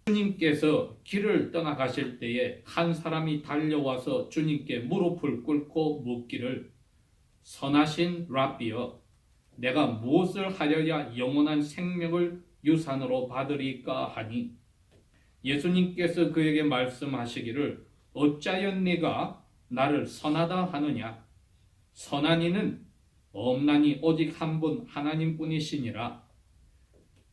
주님께서 길을 떠나가실 때에 한 사람이 달려와서 주님께 무릎을 꿇고 묻기를, 선하신 랍비여, 내가 무엇을 하여야 영원한 생명을 유산으로 받으리까 하니, 예수님께서 그에게 말씀하시기를, 어찌하여 네가 나를 선하다 하느냐? 선한 이는 없나니 오직 한 분 하나님뿐이시니라.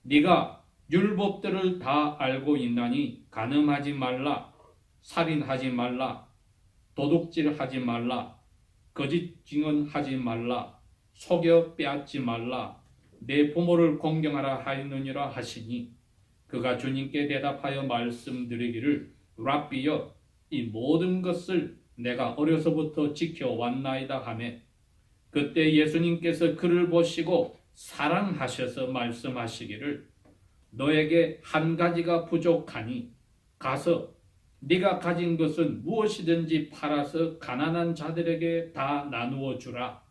네가 율법들을 다 알고 있나니, 간음하지 말라, 살인하지 말라, 도둑질하지 말라, 거짓 증언하지 말라, 속여 빼앗지 말라, 내 부모를 공경하라 하였느니라 하시니, 그가 주님께 대답하여 말씀드리기를, 랍비여, 이 모든 것을 내가 어려서부터 지켜왔나이다 하매, 그때 예수님께서 그를 보시고 사랑하셔서 말씀하시기를, 너에게 한 가지가 부족하니 가서 네가 가진 것은 무엇이든지 팔아서 가난한 자들에게 다 나누어 주라.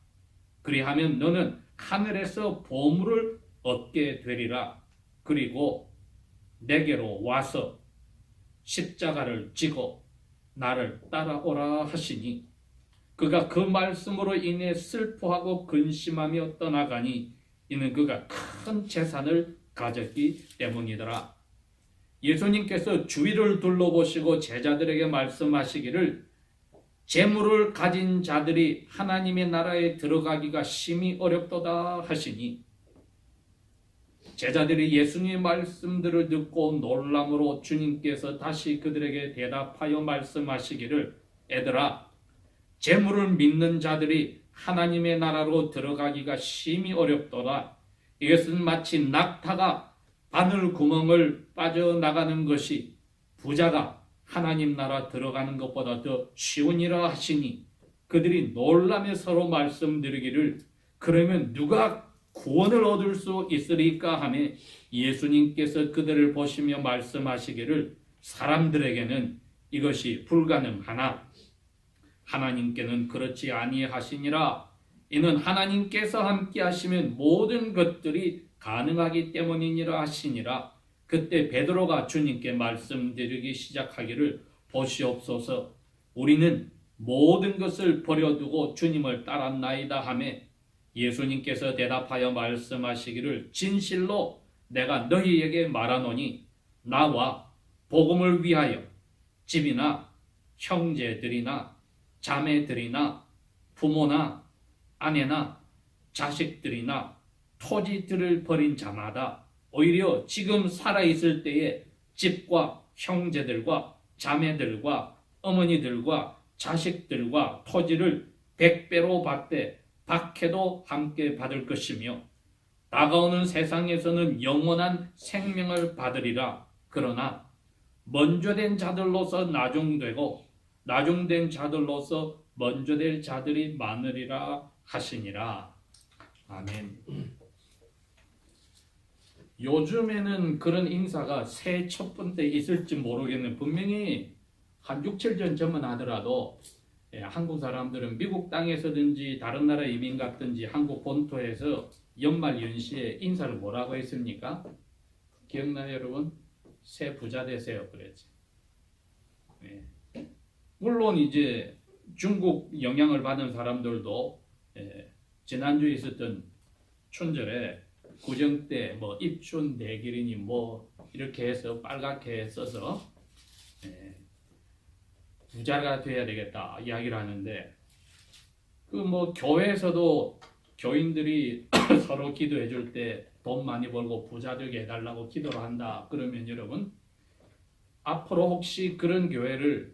그리하면 너는 하늘에서 보물을 얻게 되리라. 그리고 내게로 와서 십자가를 지고 나를 따라오라 하시니, 그가 그 말씀으로 인해 슬퍼하고 근심하며 떠나가니, 이는 그가 큰 재산을 가졌기 때문이더라. 예수님께서 주위를 둘러보시고 제자들에게 말씀하시기를, 재물을 가진 자들이 하나님의 나라에 들어가기가 심히 어렵도다 하시니, 제자들이 예수님의 말씀들을 듣고 놀람으로 주님께서 다시 그들에게 대답하여 말씀하시기를, 애들아, 재물을 믿는 자들이 하나님의 나라로 들어가기가 심히 어렵도다. 이것은 마치 낙타가 바늘 구멍을 빠져나가는 것이 부자가 하나님 나라 들어가는 것보다 더 쉬우니라 하시니, 그들이 놀라며 서로 말씀드리기를, 그러면 누가 구원을 얻을 수 있으리까 하며, 예수님께서 그들을 보시며 말씀하시기를, 사람들에게는 이것이 불가능하나 하나님께는 그렇지 아니하시니라. 이는 하나님께서 함께 하시면 모든 것들이 가능하기 때문이니라 하시니라. 그때 베드로가 주님께 말씀드리기 시작하기를, 보시옵소서, 우리는 모든 것을 버려두고 주님을 따랐나이다 하며, 예수님께서 대답하여 말씀하시기를, 진실로 내가 너희에게 말하노니, 나와 복음을 위하여 집이나 형제들이나 자매들이나 부모나 아내나 자식들이나 토지들을 버린 자마다 오히려 지금 살아있을 때에 집과 형제들과 자매들과 어머니들과 자식들과 토지를 100배로 받되 박해도 함께 받을 것이며, 다가오는 세상에서는 영원한 생명을 받으리라. 그러나 먼저 된 자들로서 나중되고 나중된 자들로서 먼저 될 자들이 많으리라 하시니라. 아멘. 요즘에는 그런 인사가 새해 첫 번째 있을지 모르겠는, 분명히 한 6, 7년 전만 하더라도 한국 사람들은 미국 땅에서든지 다른 나라 이민 갔든지 한국 본토에서 연말 연시에 인사를 뭐라고 했습니까? 기억나요 여러분? 새 부자 되세요 그랬지. 네. 물론 이제 중국 영향을 받은 사람들도 지난주에 있었던 춘절에 구정 때 뭐 입춘 대길이니 뭐 이렇게 해서 빨갛게 써서 부자가 돼야 되겠다 이야기를 하는데, 그 뭐 교회에서도 교인들이 서로 기도해 줄 때 돈 많이 벌고 부자 되게 해달라고 기도를 한다 그러면, 여러분 앞으로 혹시 그런 교회를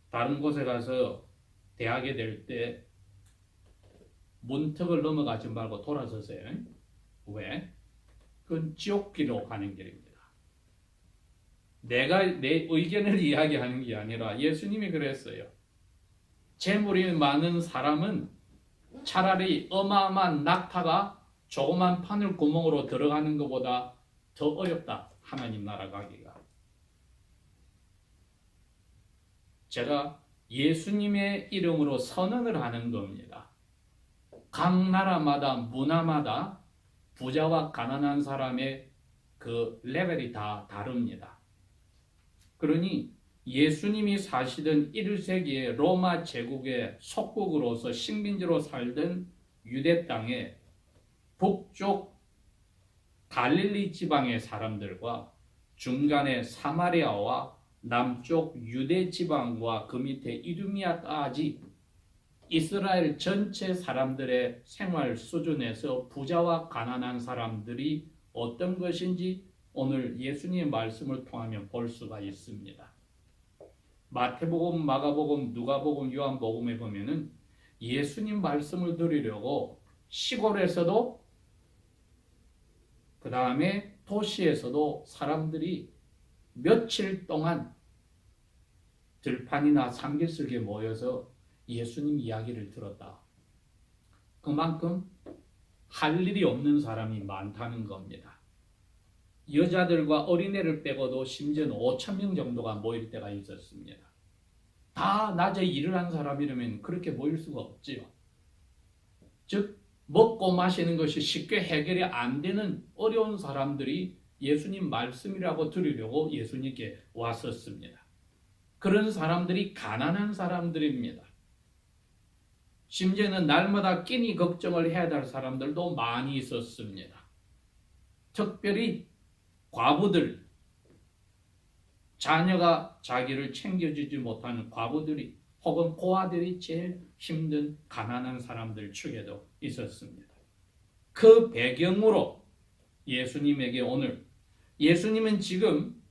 다른 곳에 가서 대하게 될 때 문턱을 넘어가지 말고 돌아서세요. 왜? 그건 지옥길로 가는 길입니다. 내가 내 의견을 이야기하는 게 아니라 예수님이 그랬어요. 재물이 많은 사람은 차라리 어마어마한 낙타가 조그만 바늘 구멍으로 들어가는 것보다 더 어렵다. 하나님 나라 가기가. 제가 예수님의 이름으로 선언을 하는 겁니다. 각 나라마다 문화마다 부자와 가난한 사람의 그 레벨이 다 다릅니다. 그러니 예수님이 사시던 1세기에 로마 제국의 속국으로서 식민지로 살던 유대 땅에 북쪽 갈릴리 지방의 사람들과 중간에 사마리아와 남쪽 유대 지방과 그 밑에 이두미아까지 이스라엘 전체 사람들의 생활 수준에서 부자와 가난한 사람들이 어떤 것인지 오늘 예수님의 말씀을 통하면 볼 수가 있습니다. 마태복음, 마가복음, 누가복음, 요한복음에 보면은 예수님 말씀을 들으려고 시골에서도 그 다음에 도시에서도 사람들이 며칠 동안 들판이나 산기슭에 모여서 예수님 이야기를 들었다. 그만큼 할 일이 없는 사람이 많다는 겁니다. 여자들과 어린애를 빼고도 심지어는 5,000명 정도가 모일 때가 있었습니다. 다 낮에 일을 한 사람이라면 그렇게 모일 수가 없지요. 즉 먹고 마시는 것이 쉽게 해결이 안 되는 어려운 사람들이 예수님 말씀이라고 들으려고 예수님께 왔었습니다. 그런 사람들이 가난한 사람들입니다. 심지어는 날마다 끼니 걱정을 해야 할 사람들도 많이 있었습니다. 특별히 과부들, 자녀가 자기를 챙겨주지 못하는 과부들이 혹은 고아들이 제일 힘든 가난한 사람들 축에도 있었습니다. 그 배경으로 예수님에게 오늘 예수님은 지금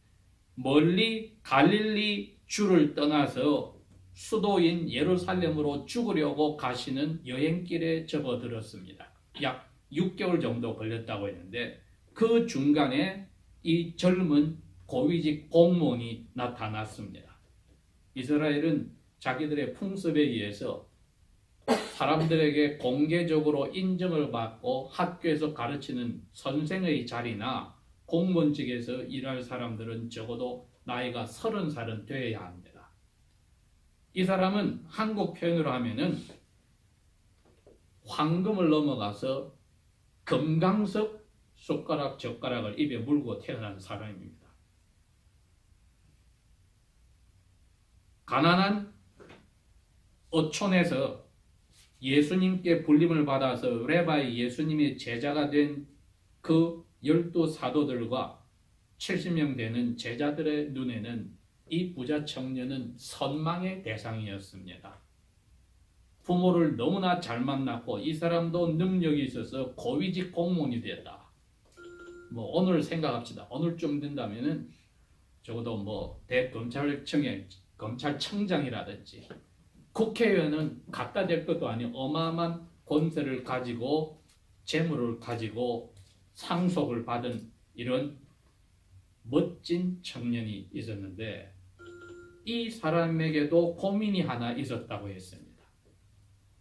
멀리 갈릴리 주를 떠나서 수도인 예루살렘으로 죽으려고 가시는 여행길에 접어들었습니다. 약 6개월 정도 걸렸다고 했는데 그 중간에 이 젊은 고위직 공무원이 나타났습니다. 이스라엘은 자기들의 풍습에 의해서 사람들에게 공개적으로 인정을 받고 학교에서 가르치는 선생의 자리나 공무원직에서 일할 사람들은 적어도 나이가 30살은 되어야 합니다. 이 사람은 한국 표현으로 하면은 황금을 넘어가서 금강석 숟가락 젓가락을 입에 물고 태어난 사람입니다. 가난한 어촌에서 예수님께 불림을 받아서 레바이 예수님의 제자가 된 그 12사도들과 70명 되는 제자들의 눈에는 이 부자 청년은 선망의 대상이었습니다. 부모를 너무나 잘 만났고 이 사람도 능력이 있어서 고위직 공무원이 됐다. 오늘 생각합시다. 오늘쯤 된다면은 적어도 검찰청장이라든지 국회의원은 갖다 댈 것도 아닌 어마어마한 권세를 가지고 재물을 가지고 상속을 받은 이런 멋진 청년이 있었는데 이 사람에게도 고민이 하나 있었다고 했습니다.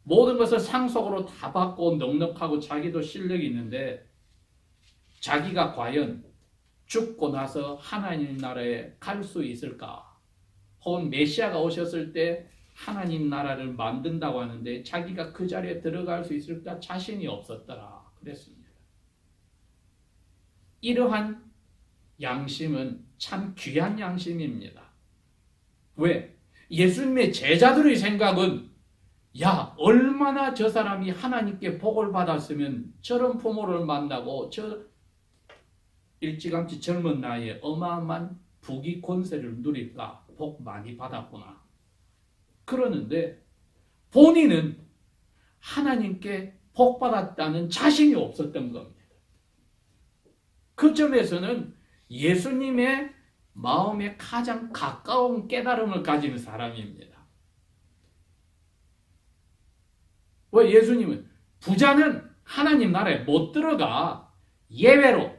모든 것을 상속으로 다 받고 넉넉하고 자기도 실력이 있는데 자기가 과연 죽고 나서 하나님 나라에 갈 수 있을까? 혹은 메시아가 오셨을 때 하나님 나라를 만든다고 하는데 자기가 그 자리에 들어갈 수 있을까 자신이 없었더라 그랬습니다. 이러한 양심은 참 귀한 양심입니다. 왜? 예수님의 제자들의 생각은 야, 얼마나 저 사람이 하나님께 복을 받았으면 저런 부모를 만나고 저 일찌감치 젊은 나이에 어마어마한 부귀 권세를 누릴까? 복 많이 받았구나. 그러는데 본인은 하나님께 복 받았다는 자신이 없었던 겁니다. 그 점에서는 예수님의 마음에 가장 가까운 깨달음을 가진 사람입니다. 왜 예수님은 부자는 하나님 나라에 못 들어가 예외로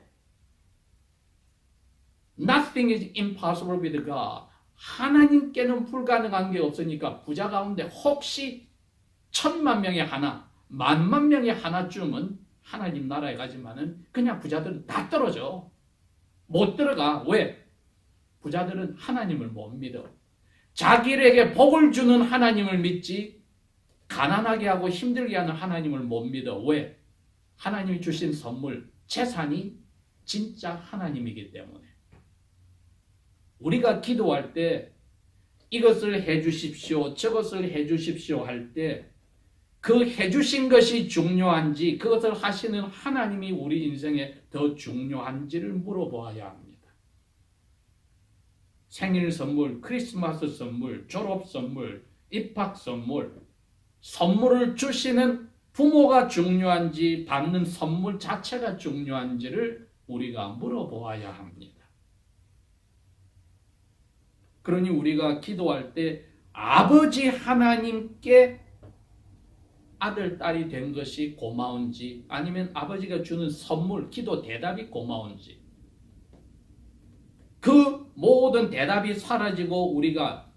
Nothing is impossible with God. 하나님께는 불가능한 게 없으니까 부자 가운데 혹시 1,000,000명에 하나, 10,000,000명에 하나쯤은 하나님 나라에 가지만은 그냥 부자들은 다 떨어져. 못 들어가. 왜? 부자들은 하나님을 못 믿어. 자기에게 복을 주는 하나님을 믿지 가난하게 하고 힘들게 하는 하나님을 못 믿어. 왜? 하나님이 주신 선물, 재산이 진짜 하나님이기 때문에. 우리가 기도할 때 이것을 해주십시오, 저것을 해주십시오 할 때 그 해주신 것이 중요한지 그것을 하시는 하나님이 우리 인생에 더 중요한지를 물어보아야 합니다. 생일 선물, 크리스마스 선물, 졸업 선물, 입학 선물, 선물을 주시는 부모가 중요한지 받는 선물 자체가 중요한지를 우리가 물어보아야 합니다. 그러니 우리가 기도할 때 아버지 하나님께 아들, 딸이 된 것이 고마운지 아니면 아버지가 주는 선물, 기도 대답이 고마운지 그 모든 대답이 사라지고 우리가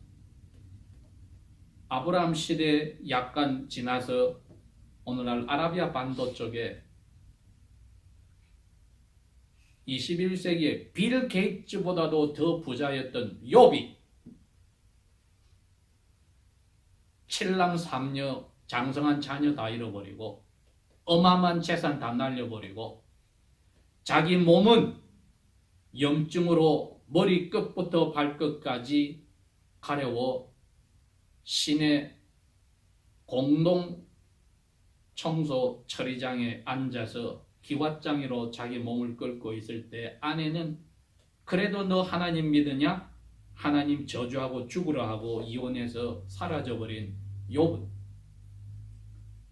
아브라함 시대 약간 지나서 오늘날 아라비아 반도 쪽에 21세기에 빌 게이츠보다도 더 부자였던 욥이 7남 3녀 장성한 자녀 다 잃어버리고 어마어마한 재산 다 날려버리고 자기 몸은 염증으로 머리 끝부터 발끝까지 가려워 시내 공동 청소 처리장에 앉아서 기왓장이로 자기 몸을 끌고 있을 때 아내는 그래도 너 하나님 믿으냐? 하나님 저주하고 죽으라 하고 이혼해서 사라져버린 욥은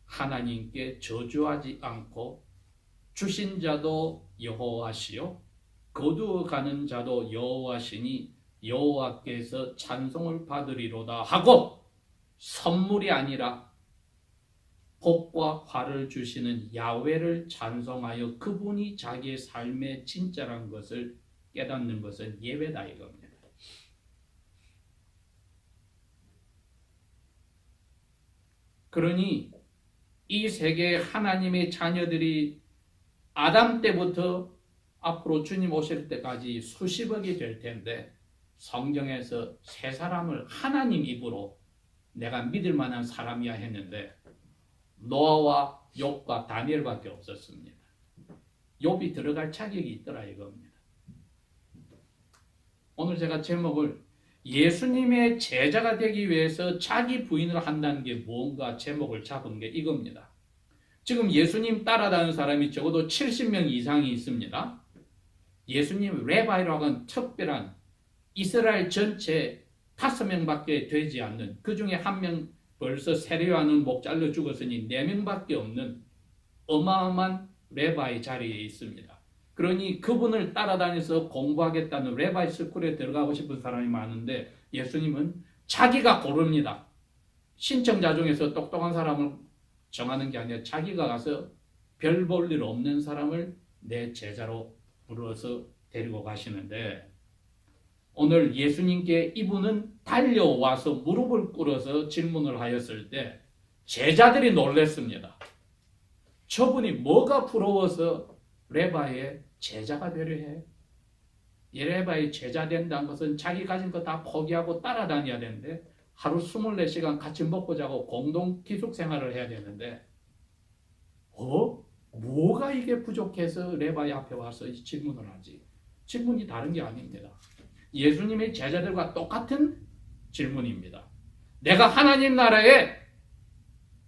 하나님께 저주하지 않고 주신 자도 여호와시요 거두어가는 자도 여호와시니 여호와께서 찬송을 받으리로다 하고 선물이 아니라 복과 화를 주시는 야훼를 찬송하여 그분이 자기의 삶의 진짜란 것을 깨닫는 것은 예외다 이겁니다. 그러니 이 세계의 하나님의 자녀들이 아담 때부터 앞으로 주님 오실 때까지 수십억이 될 텐데 성경에서 세 사람을 하나님 입으로 내가 믿을 만한 사람이야 했는데 노아와 욥과 다니엘밖에 없었습니다. 욥이 들어갈 자격이 있더라 이겁니다. 오늘 제가 제목을 예수님의 제자가 되기 위해서 자기 부인을 한다는 게 뭔가 제목을 잡은 게 이겁니다. 지금 예수님 따라다니는 사람이 적어도 70명 이상이 있습니다. 예수님 레바이라고 하는 특별한 이스라엘 전체 5명밖에 되지 않는 그 중에 한 명 벌써 세례요한은 목 잘려 죽었으니 4명밖에 없는 어마어마한 레바이 자리에 있습니다. 그러니 그분을 따라다녀서 공부하겠다는 레바이 스쿨에 들어가고 싶은 사람이 많은데 예수님은 자기가 고릅니다. 신청자 중에서 똑똑한 사람을 정하는 게 아니라 자기가 가서 별 볼 일 없는 사람을 내 제자로 불러서 데리고 가시는데 오늘 예수님께 이분은 달려와서 무릎을 꿇어서 질문을 하였을 때 제자들이 놀랐습니다. 저분이 뭐가 부러워서 레바이의 제자가 되려 해? 이 레바이 제자 된다는 것은 자기 가진 거 다 포기하고 따라다녀야 되는데 하루 24시간 같이 먹고 자고 공동 기숙 생활을 해야 되는데 뭐가 이게 부족해서 레바이 앞에 와서 이 질문을 하지? 질문이 다른 게 아닙니다. 예수님의 제자들과 똑같은 질문입니다. 내가 하나님 나라에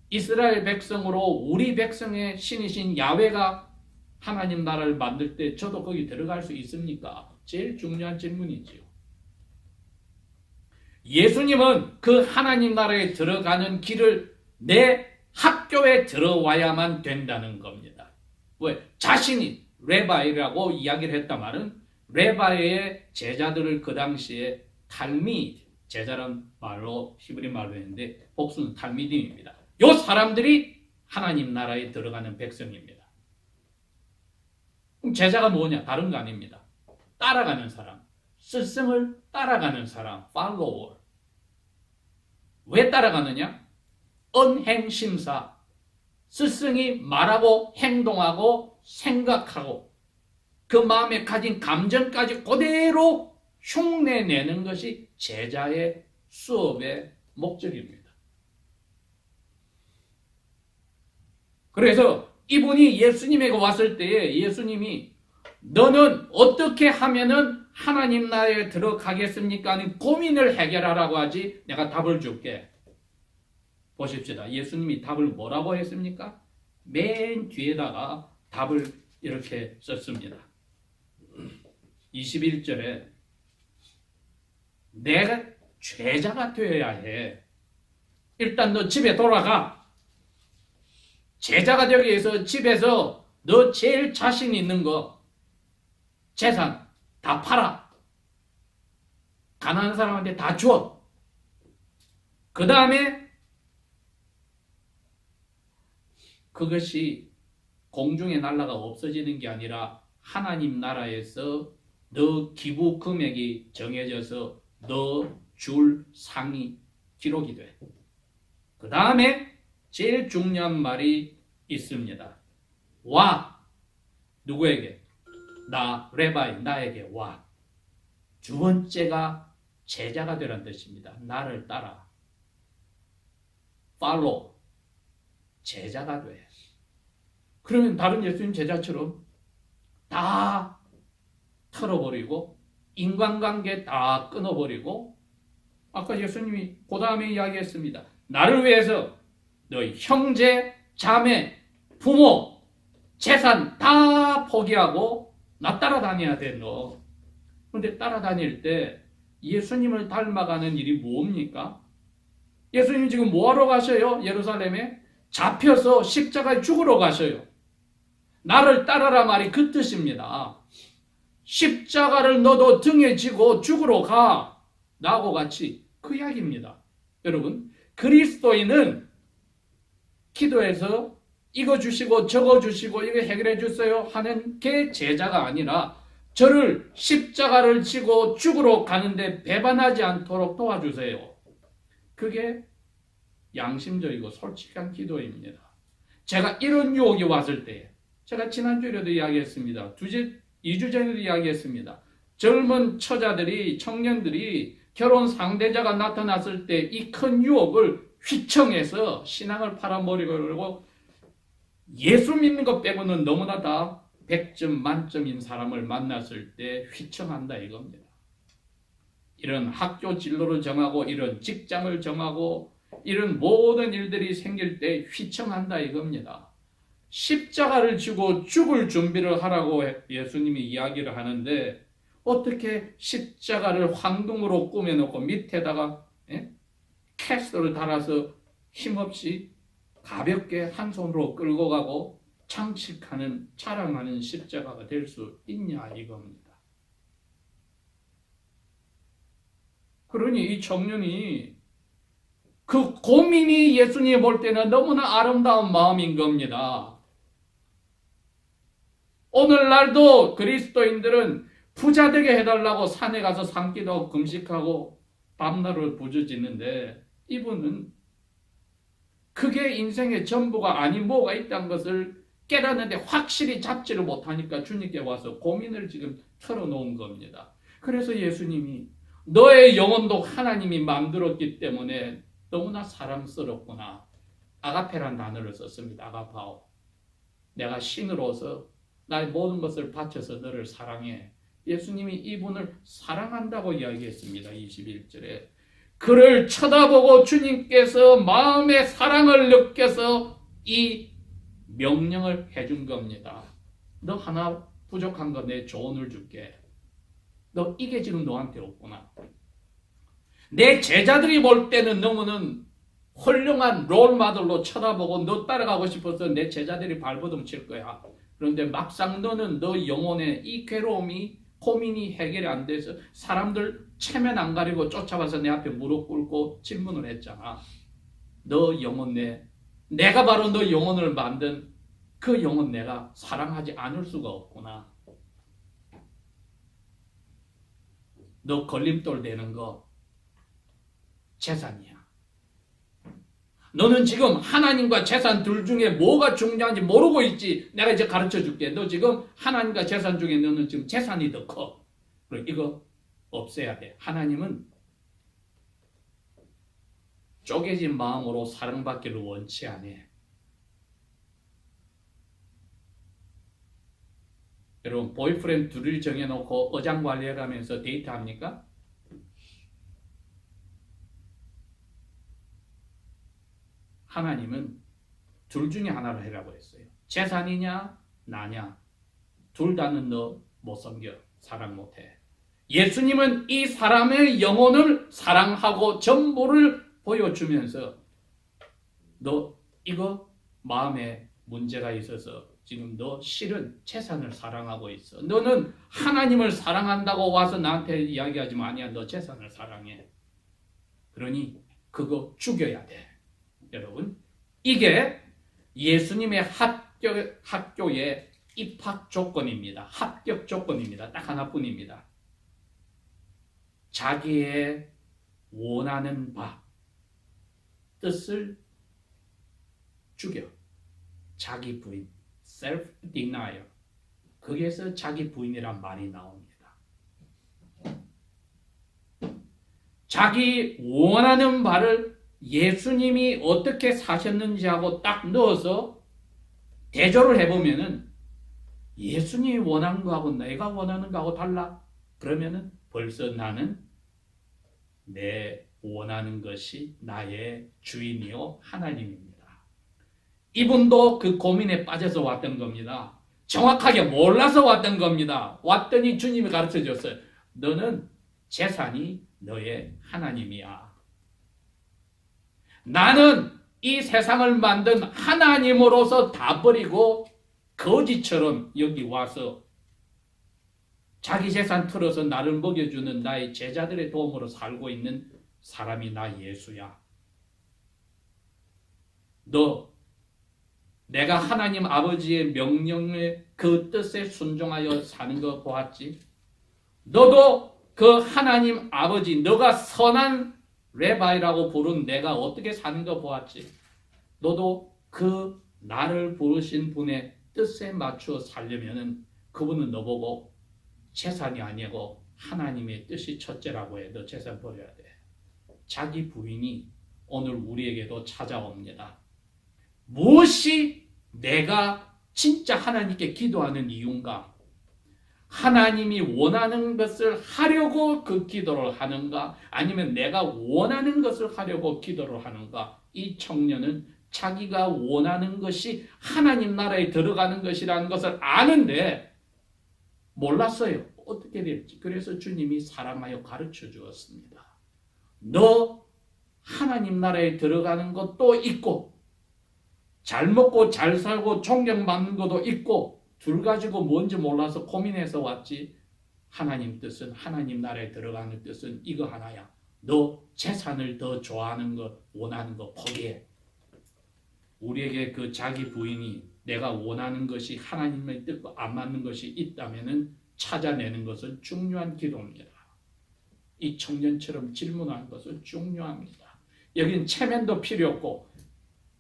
이스라엘 백성으로 우리 백성의 신이신 야훼가 하나님 나라를 만들 때 저도 거기 들어갈 수 있습니까? 제일 중요한 질문이지요. 예수님은 그 하나님 나라에 들어가는 길을 내 학교에 들어와야만 된다는 겁니다. 왜? 자신이 레바이라고 이야기를 했단 말은 레바이의 제자들을 그 당시에 탈미드, 제자란 말로 히브리 말로 했는데 복수는 탈미dim입니다. 이 사람들이 하나님 나라에 들어가는 백성입니다. 그럼 제자가 뭐냐? 다른 거 아닙니다. 따라가는 사람, 스승을 따라가는 사람, follower. 왜 따라가느냐? 언행심사, 스승이 말하고 행동하고 생각하고 그 마음에 가진 감정까지 그대로 흉내내는 것이 제자의 수업의 목적입니다. 그래서 이분이 예수님에게 왔을 때에 예수님이 너는 어떻게 하면은 하나님 나라에 들어가겠습니까? 하는 고민을 해결하라고 하지 내가 답을 줄게. 보십시다. 예수님이 답을 뭐라고 했습니까? 맨 뒤에다가 답을 이렇게 썼습니다. 21절에 내가 죄자가 되어야 해. 일단 너 집에 돌아가. 제자가 되기 위해서 집에서 너 제일 자신 있는 거 재산 다 팔아. 가난한 사람한테 다 줘. 그 다음에 그것이 공중의 날라가 없어지는 게 아니라 하나님 나라에서 너 기부 금액이 정해져서 너 줄 상이 기록이 돼. 그 다음에 제일 중요한 말이 있습니다. 와. 누구에게? 나 레바이 나에게 와. 두 번째가 제자가 되라는 뜻입니다. 나를 따라. 팔로우. 제자가 돼. 그러면 다른 예수님 제자처럼 다 털어버리고 인간관계 다 끊어버리고 아까 예수님이 그 다음에 이야기했습니다. 나를 위해서 너희 형제, 자매, 부모, 재산 다 포기하고 나 따라다녀야 돼 너. 그런데 따라다닐 때 예수님을 닮아가는 일이 뭡니까? 예수님 지금 뭐하러 가셔요? 예루살렘에? 잡혀서 십자가에 죽으러 가셔요. 나를 따라라 말이 그 뜻입니다. 십자가를 너도 등에 지고 죽으러 가. 나하고 같이 그 이야기입니다. 여러분, 그리스도인은 기도해서 이거 주시고 저거 주시고 이거 해결해 주세요 하는 게 제자가 아니라 저를 십자가를 지고 죽으러 가는데 배반하지 않도록 도와주세요. 그게 양심적이고 솔직한 기도입니다. 제가 이런 유혹이 왔을 때 제가 지난주에도 이야기했습니다. 2주 전에도 이야기했습니다. 젊은 처자들이 청년들이 결혼 상대자가 나타났을 때 이 큰 유혹을 휘청해서 신앙을 팔아버리고 예수 믿는 것 빼고는 너무나 다 100점 만점인 사람을 만났을 때 휘청한다 이겁니다. 이런 학교 진로를 정하고 이런 직장을 정하고 이런 모든 일들이 생길 때 휘청한다 이겁니다. 십자가를 지고 죽을 준비를 하라고 예수님이 이야기를 하는데 어떻게 십자가를 황금으로 꾸며놓고 밑에다가 캐스터를 달아서 힘없이 가볍게 한 손으로 끌고 가고 장식하는 자랑하는 십자가가 될 수 있냐 이겁니다. 그러니 이 청년이 그 고민이 예수님이 볼 때는 너무나 아름다운 마음인 겁니다. 오늘날도 그리스도인들은 부자 되게 해달라고 산에 가서 산기도 금식하고 밤낮을 부르짖는데 이분은 그게 인생의 전부가 아닌 뭐가 있다는 것을 깨닫는데 확실히 잡지를 못하니까 주님께 와서 고민을 지금 털어놓은 겁니다. 그래서 예수님이 너의 영혼도 하나님이 만들었기 때문에 너무나 사랑스럽구나. 아가페란 단어를 썼습니다. 아가파오. 내가 신으로서 나의 모든 것을 바쳐서 너를 사랑해. 예수님이 이분을 사랑한다고 이야기했습니다. 21절에. 그를 쳐다보고 주님께서 마음의 사랑을 느껴서 이 명령을 해준 겁니다. 너 하나 부족한 거 내 조언을 줄게. 너 이게 지금 너한테 없구나. 내 제자들이 볼 때는 너무는 훌륭한 롤모델로 쳐다보고 너 따라가고 싶어서 내 제자들이 발버둥 칠 거야. 그런데 막상 너는 너 영혼의 이 괴로움이 고민이 해결이 안 돼서 사람들 체면 안 가리고 쫓아와서 내 앞에 무릎 꿇고 질문을 했잖아. 너 영혼 내가 바로 너 영혼을 만든 그 영혼 내가 사랑하지 않을 수가 없구나. 너 걸림돌 되는 거 재산이야. 너는 지금 하나님과 재산 둘 중에 뭐가 중요한지 모르고 있지. 내가 이제 가르쳐 줄게. 너 지금 하나님과 재산 중에 너는 지금 재산이 더 커. 그럼 이거 없애야 돼. 하나님은 쪼개진 마음으로 사랑받기를 원치 않아. 여러분 보이프렌드 둘을 정해놓고 어장관리해가면서 데이트합니까? 하나님은 둘 중에 하나를 해라고 했어요. 재산이냐 나냐 둘 다는 너 못 섬겨. 사랑 못해. 예수님은 이 사람의 영혼을 사랑하고 전부를 보여주면서 너 이거 마음에 문제가 있어서 지금 너 실은 재산을 사랑하고 있어. 너는 하나님을 사랑한다고 와서 나한테 이야기하지 마. 아니야, 너 재산을 사랑해. 그러니 그거 죽여야 돼. 여러분, 이게 예수님의 학교의 입학 조건입니다. 합격 조건입니다. 딱 하나뿐입니다. 자기의 원하는 바, 뜻을 죽여. 자기 부인, self-denial. 거기에서 자기 부인이란 말이 나옵니다. 자기 원하는 바를 예수님이 어떻게 사셨는지 하고 딱 넣어서 대조를 해보면은 예수님이 원하는 거하고 내가 원하는 거하고 달라? 그러면은 벌써 나는 내 원하는 것이 나의 주인이요 하나님입니다. 이분도 그 고민에 빠져서 왔던 겁니다. 정확하게 몰라서 왔던 겁니다. 왔더니 주님이 가르쳐 줬어요. 너는 재산이 너의 하나님이야. 나는 이 세상을 만든 하나님으로서 다 버리고 거지처럼 여기 와서 자기 재산 틀어서 나를 먹여주는 나의 제자들의 도움으로 살고 있는 사람이 나 예수야. 너 내가 하나님 아버지의 명령에 그 뜻에 순종하여 사는 거 보았지? 너도 그 하나님 아버지, 너가 선한 레바이라고 부른 내가 어떻게 사는 거 보았지? 너도 그 나를 부르신 분의 뜻에 맞추어 살려면은 그분은 너보고 재산이 아니고 하나님의 뜻이 첫째라고 해. 너 재산 버려야 돼. 자기 부인이 오늘 우리에게도 찾아옵니다. 무엇이 내가 진짜 하나님께 기도하는 이유인가? 하나님이 원하는 것을 하려고 그 기도를 하는가? 아니면 내가 원하는 것을 하려고 기도를 하는가? 이 청년은 자기가 원하는 것이 하나님 나라에 들어가는 것이라는 것을 아는데 몰랐어요. 어떻게 될지. 그래서 주님이 사랑하여 가르쳐 주었습니다. 너 하나님 나라에 들어가는 것도 있고 잘 먹고 잘 살고 존경받는 것도 있고 둘 가지고 뭔지 몰라서 고민해서 왔지. 하나님 뜻은, 하나님 나라에 들어가는 뜻은 이거 하나야. 너 재산을 더 좋아하는 것, 원하는 거 포기해. 우리에게 그 자기 부인이 내가 원하는 것이 하나님의 뜻과 안 맞는 것이 있다면 찾아내는 것은 중요한 기도입니다. 이 청년처럼 질문하는 것은 중요합니다. 여긴 체면도 필요 없고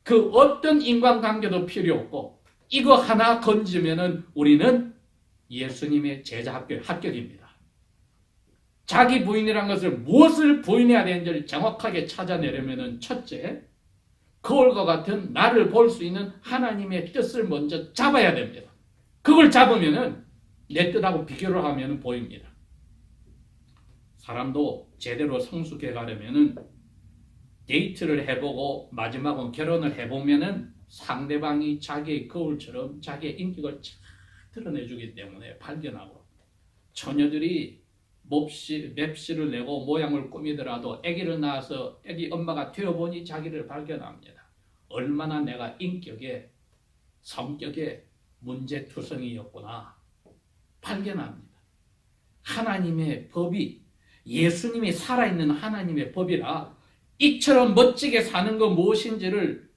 그 어떤 인간관계도 필요 없고 이거 하나 건지면은 우리는 예수님의 제자 합격입니다. 자기 부인이란 것을 무엇을 부인해야 되는지를 정확하게 찾아내려면은 첫째, 거울과 같은 나를 볼 수 있는 하나님의 뜻을 먼저 잡아야 됩니다. 그걸 잡으면은 내 뜻하고 비교를 하면 보입니다. 사람도 제대로 성숙해 가려면은 데이트를 해보고 마지막은 결혼을 해보면은 상대방이 자기의 거울처럼 자기의 인격을 잘 드러내주기 때문에 발견하고 처녀들이 맵시를 내고 모양을 꾸미더라도 아기를 낳아서 아기 엄마가 되어보니 자기를 발견합니다. 얼마나 내가 인격에 성격에 문제투성이였구나 발견합니다. 하나님의 법이 예수님이 살아있는 하나님의 법이라 이처럼 멋지게 사는 것 무엇인지를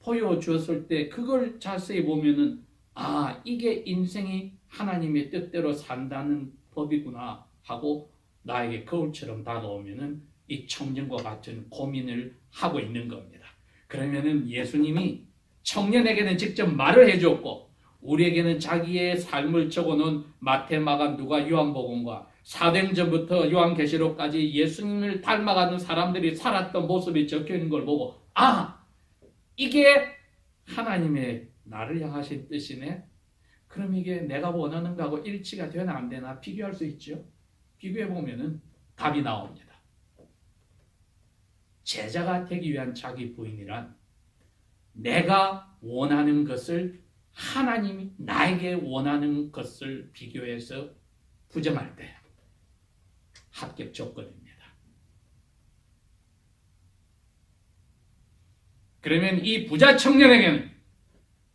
보여주었을 때 그걸 자세히 보면은 아 이게 인생이 하나님의 뜻대로 산다는 법이구나 하고 나에게 거울처럼 다가오면은 이 청년과 같은 고민을 하고 있는 겁니다. 그러면은 예수님이 청년에게는 직접 말을 해줬고 우리에게는 자기의 삶을 적어놓은 마태, 마가, 누가, 요한복음과 사도행전부터 요한계시록까지 예수님을 닮아가는 사람들이 살았던 모습이 적혀있는 걸 보고 아! 이게 하나님의 나를 향하신 뜻이네? 그럼 이게 내가 원하는 거하고 일치가 되나 안 되나 비교할 수 있죠. 비교해 보면은 답이 나옵니다. 제자가 되기 위한 자기 부인이란 내가 원하는 것을 하나님이 나에게 원하는 것을 비교해서 부정할 때 합격 조건입니다. 그러면 이 부자 청년에게는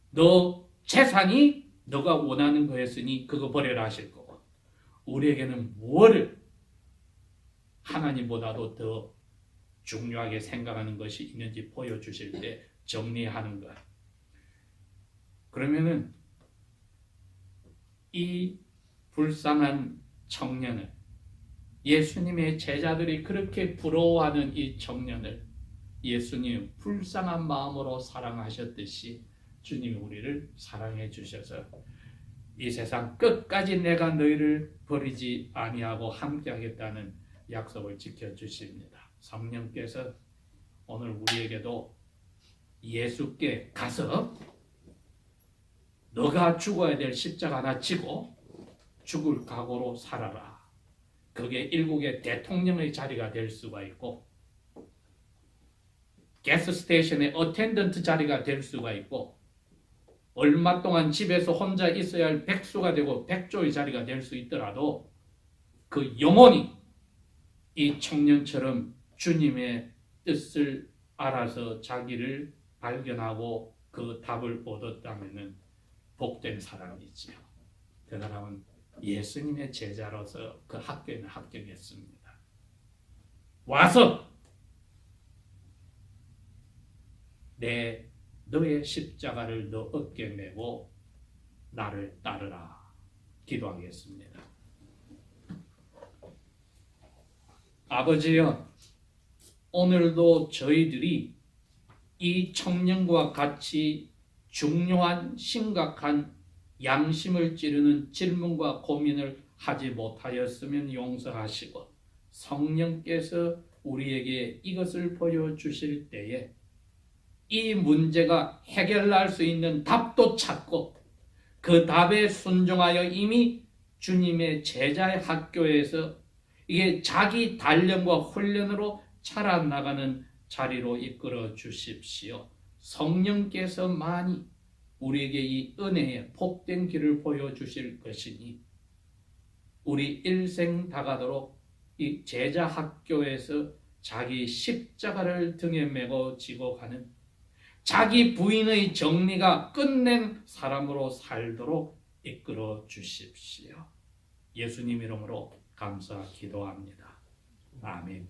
너 재산이 너가 원하는 거였으니 그거 버려라 하실 거고, 우리에게는 무엇을 하나님보다도 더 중요하게 생각하는 것이 있는지 보여주실 때 정리하는 것. 그러면은 이 불쌍한 청년을, 예수님의 제자들이 그렇게 부러워하는 이 청년을 예수님 불쌍한 마음으로 사랑하셨듯이 주님이 우리를 사랑해 주셔서 이 세상 끝까지 내가 너희를 버리지 아니하고 함께하겠다는 약속을 지켜주십니다. 성령께서 오늘 우리에게도 예수께 가서 너가 죽어야 될 십자가 하나 지고 죽을 각오로 살아라. 그게 일국의 대통령의 자리가 될 수가 있고, 가스스테이션의 어텐던트 자리가 될 수가 있고, 얼마 동안 집에서 혼자 있어야 할 백수가 되고 백조의 자리가 될 수 있더라도 그 영혼이 이 청년처럼 주님의 뜻을 알아서 자기를 발견하고 그 답을 얻었다면 복된 사람이지요. 그 사람은 예수님의 제자로서 그 학교에는 합격했습니다. 와서 너의 십자가를 너 어깨에 메고 나를 따르라. 기도하겠습니다. 아버지여, 오늘도 저희들이 이 청년과 같이 중요한 심각한 양심을 찌르는 질문과 고민을 하지 못하였으면 용서하시고, 성령께서 우리에게 이것을 보여주실 때에 이 문제가 해결할 수 있는 답도 찾고 그 답에 순종하여 이미 주님의 제자의 학교에서 이게 자기 단련과 훈련으로 자라나가는 자리로 이끌어 주십시오. 성령께서만이 우리에게 이 은혜의 복된 길을 보여주실 것이니 우리 일생 다가도록 이 제자 학교에서 자기 십자가를 등에 메고 지고 가는 자기 부인의 정리가 끝낸 사람으로 살도록 이끌어 주십시오. 예수님 이름으로 감사 기도합니다. 아멘.